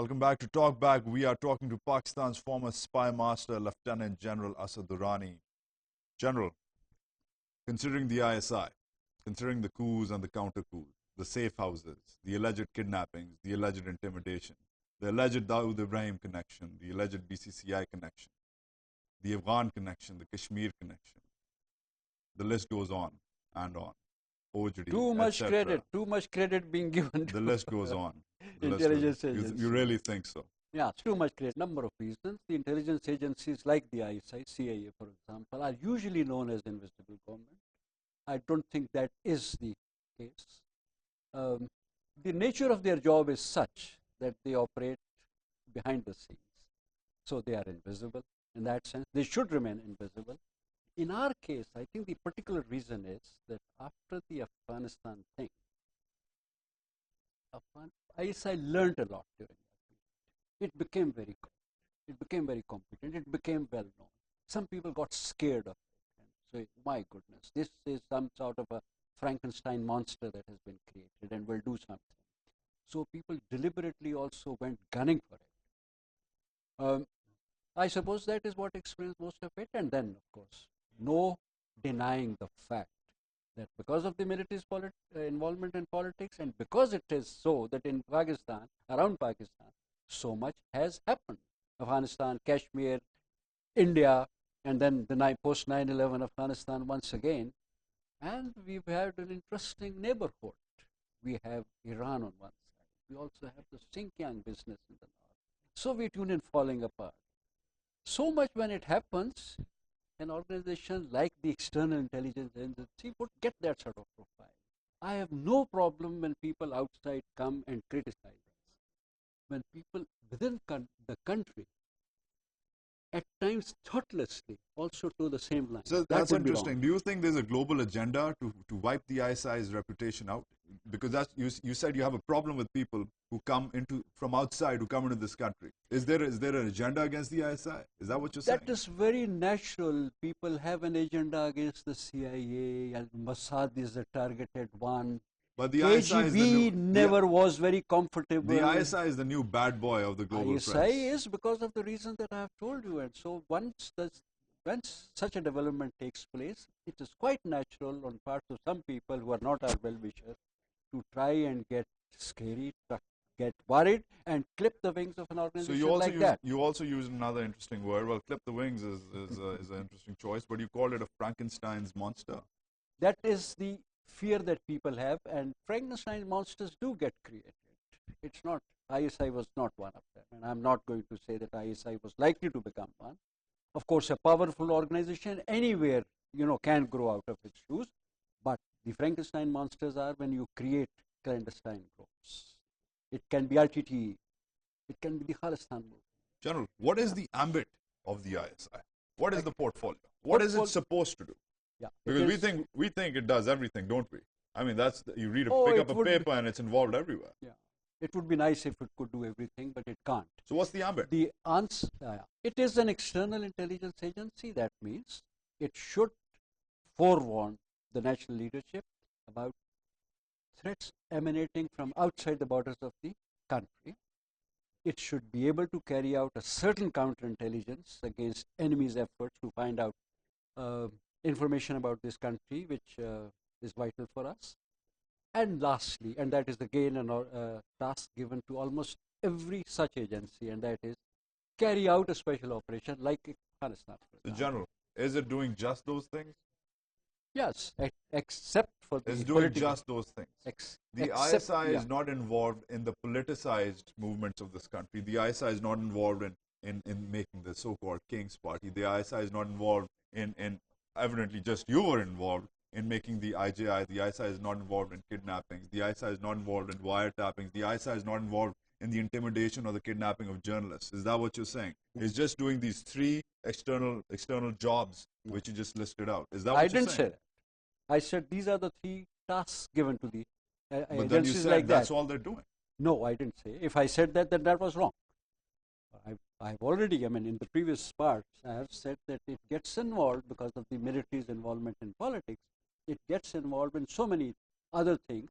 Welcome back to TalkBack. We are talking to Pakistan's former spy master, Lieutenant General Asad Durrani. General, considering the ISI, considering the coups and the counter-coups, the safe houses, the alleged kidnappings, the alleged intimidation, the alleged Dawood Ibrahim connection, the alleged BCCI connection, the Afghan connection, the Kashmir connection, the list goes on and on. OJD, Too much credit being given to the list goes on. intelligence agencies. You really think so? Yeah, it's too much credit. Number of reasons. The intelligence agencies like the ISI, CIA, for example, are usually known as invisible government. I don't think that is the case. The nature of their job is such that they operate behind the scenes. So they are invisible. In that sense, they should remain invisible. In our case, I think the particular reason is that after the Afghanistan thing, ISI learned a lot during that period. It became very good. It became very competent. It became well known. Some people got scared of it and say, my goodness, this is some sort of a Frankenstein monster that has been created and will do something. So people deliberately also went gunning for it. I suppose that is what explains most of it. And then, of course, no denying the fact that because of the military's involvement in politics and because it is so that in Pakistan, around Pakistan, so much has happened. Afghanistan, Kashmir, India, and then the post 9/11 Afghanistan once again. And we've had an interesting neighborhood. We have Iran on one side. We also have the Xinjiang business in the north. Soviet Union falling apart. So much when it happens, an organization like the External Intelligence Agency would get that sort of profile. I have no problem when people outside come and criticize us. When people within the country, at times thoughtlessly, also to the same line. So that's interesting. Do you think there's a global agenda to wipe the ISI's reputation out? Because that's, you said you have a problem with people who come from outside, who come into this country. Is there an agenda against the ISI? Is that what you're saying? That is very natural. People have an agenda against the CIA, and Mossad is the targeted one. But the KGB never was very comfortable. The ISI is the new bad boy of the global press. ISI is because of the reason that I have told you. And so once such a development takes place, it is quite natural on part of some people who are not our well-wishers to try and get scary, get worried, and clip the wings of an organization like that. You also use another interesting word. Well, clip the wings is an interesting choice, but you called it a Frankenstein's monster. That is the fear that people have, and Frankenstein monsters do get created. It's not, ISI was not one of them, and I'm not going to say that ISI was likely to become one. Of course, a powerful organization anywhere, can grow out of its shoes, but the Frankenstein monsters are when you create clandestine groups. It can be RTTE, it can be the Khalistan movement. General, what is the ambit of the ISI? What is the portfolio? What is it supposed to do? Yeah, because we think it does everything, don't we? I mean, you pick up a paper and it's involved everywhere. Yeah, it would be nice if it could do everything, but it can't. So what's the ambit? The answer, it is an external intelligence agency. That means it should forewarn the national leadership about threats emanating from outside the borders of the country. It should be able to carry out a certain counterintelligence against enemies' efforts to find out information about this country, which is vital for us. And lastly, and that is again a task given to almost every such agency, and that is carry out a special operation like Afghanistan. The General, is it doing just those things? Yes, except for the it's doing just those things. The ISI is not involved in the politicized movements of this country. The ISI is not involved in making the so-called King's Party. The ISI is not involved in evidently just you were involved in making the IJI. The ISI is not involved in kidnappings. The ISI is not involved in wiretappings. The ISI is not involved in the intimidation or the kidnapping of journalists. Is that what you're saying? It's just doing these three external jobs which you just listed out. Is that what you're saying? I didn't say that. I said these are the three tasks given to the agencies but then you said like that's all they're doing. No, I didn't say. If I said that, then that was wrong. I've already, in the previous parts, I have said that it gets involved because of the military's involvement in politics. It gets involved in so many other things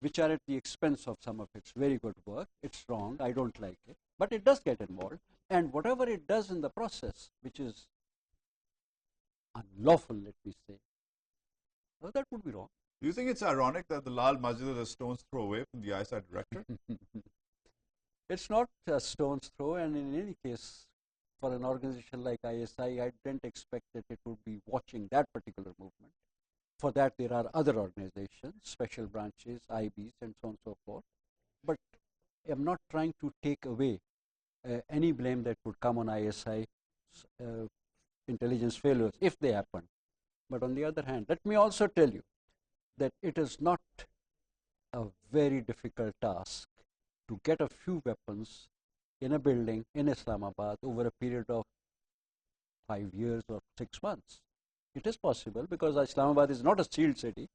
which are at the expense of some of its very good work. It's wrong. I don't like it. But it does get involved. And whatever it does in the process, which is unlawful, let me say, well, that would be wrong. Do you think it's ironic that the Lal Masjid is a stone's throw away from the ISI director? It's not a stone's throw, and in any case, for an organization like ISI, I didn't expect that it would be watching that particular movement. For that, there are other organizations, special branches, IBs, and so on and so forth. But I'm not trying to take away any blame that would come on ISI intelligence failures if they happen. But on the other hand, let me also tell you that it is not a very difficult task to get a few weapons in a building in Islamabad over a period of 5 years or 6 months. It is possible because Islamabad is not a sealed city.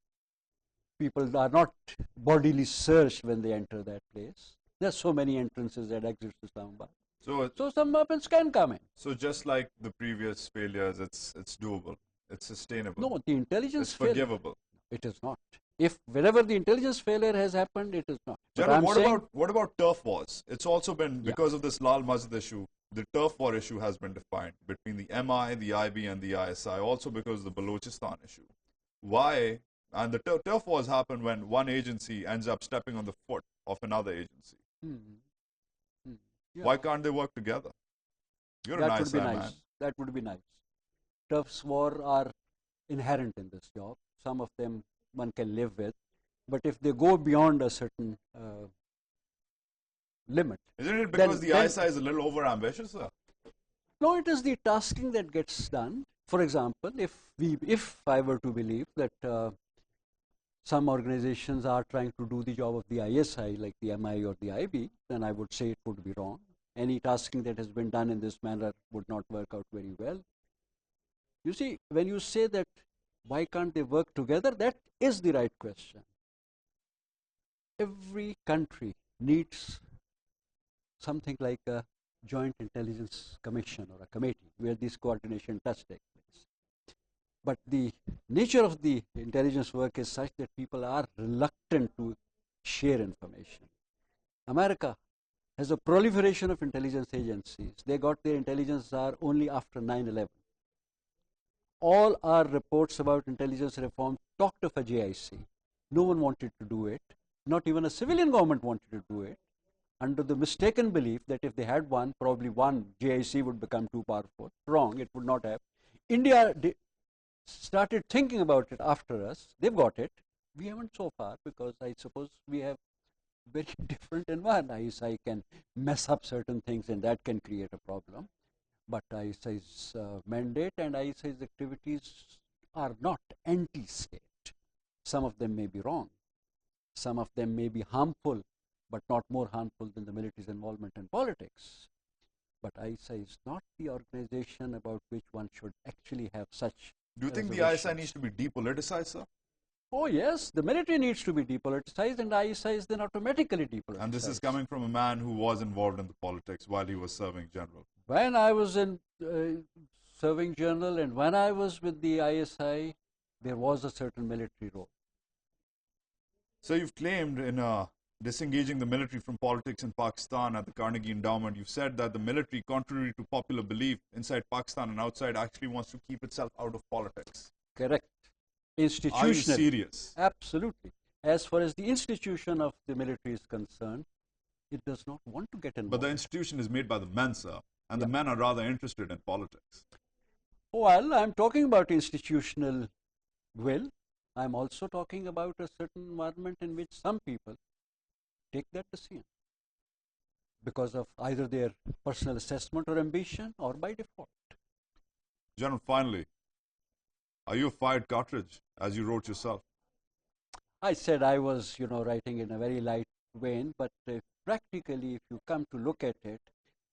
People are not bodily searched when they enter that place. There are so many entrances that exist to Islamabad. So some weapons can come in. So just like the previous failures, it's doable. It's sustainable. No, the intelligence it's forgivable. It is not. If whenever the intelligence failure has happened, it is not. General, what about turf wars? It's also been, because of this Lal Masjid issue, the turf war issue has been defined between the MI, the IB, and the ISI, also because of the Balochistan issue. Why? And the turf wars happen when one agency ends up stepping on the foot of another agency. Yeah. Why can't they work together? You're an ISI man. That would be nice. Turfs war are inherent in this job. Some of them one can live with. But if they go beyond a certain limit. Isn't it because the ISI is a little over-ambitious, sir? No, it is the tasking that gets done. For example, if I were to believe that some organizations are trying to do the job of the ISI, like the MI or the IB, then I would say it would be wrong. Any tasking that has been done in this manner would not work out very well. You see, when you say that why can't they work together, that is the right question. Every country needs something like a joint intelligence commission or a committee where this coordination does take place. But the nature of the intelligence work is such that people are reluctant to share information. America has a proliferation of intelligence agencies. They got their intelligence czar only after 9/11. All our reports about intelligence reform talked of a JIC. No one wanted to do it. Not even a civilian government wanted to do it, under the mistaken belief that if they had one, probably one JIC would become too powerful. Wrong, it would not have. India started thinking about it after us. They've got it. We haven't so far because I suppose we have very different environment. ISI can mess up certain things and that can create a problem. But ISI's mandate and ISI's activities are not anti-state. Some of them may be wrong. Some of them may be harmful, but not more harmful than the military's involvement in politics. But ISI is not the organization about which one should actually have such. Do you think the ISI needs to be depoliticized, sir? Oh yes, the military needs to be depoliticized and ISI is then automatically depoliticized. And this is coming from a man who was involved in the politics while he was serving general. When I was in serving general and when I was with the ISI, there was a certain military role. So you've claimed in disengaging the military from politics in Pakistan at the Carnegie Endowment, you've said that the military, contrary to popular belief inside Pakistan and outside, actually wants to keep itself out of politics. Correct. Institutional. Are you serious? Absolutely. As far as the institution of the military is concerned, it does not want to get involved. But the institution is made by the men, sir, and the men are rather interested in politics. Well, I'm talking about institutional will. I'm also talking about a certain environment in which some people take that decision because of either their personal assessment or ambition or by default. General, finally, are you a fired cartridge, as you wrote yourself? I said I was, writing in a very light vein, but practically, if you come to look at it,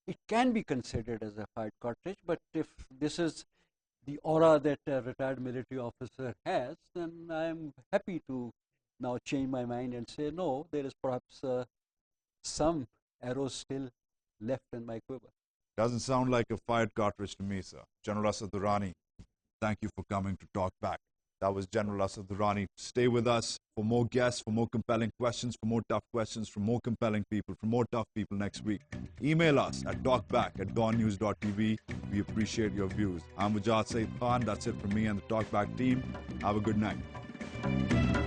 it can be considered as a fired cartridge, but if this is the aura that a retired military officer has, then I am happy to now change my mind and say, no, there is perhaps some arrows still left in my quiver. Doesn't sound like a fired cartridge to me, sir. General Asad Durrani, thank you for coming to TalkBack. That was General Asad Durrani. Stay with us. for more guests, for more compelling questions, for more tough questions, for more compelling people, for more tough people next week. Email us at talkback@dawnnews.tv. We appreciate your views. I'm Wajahat S. That's it from me and the TalkBack team. Have a good night.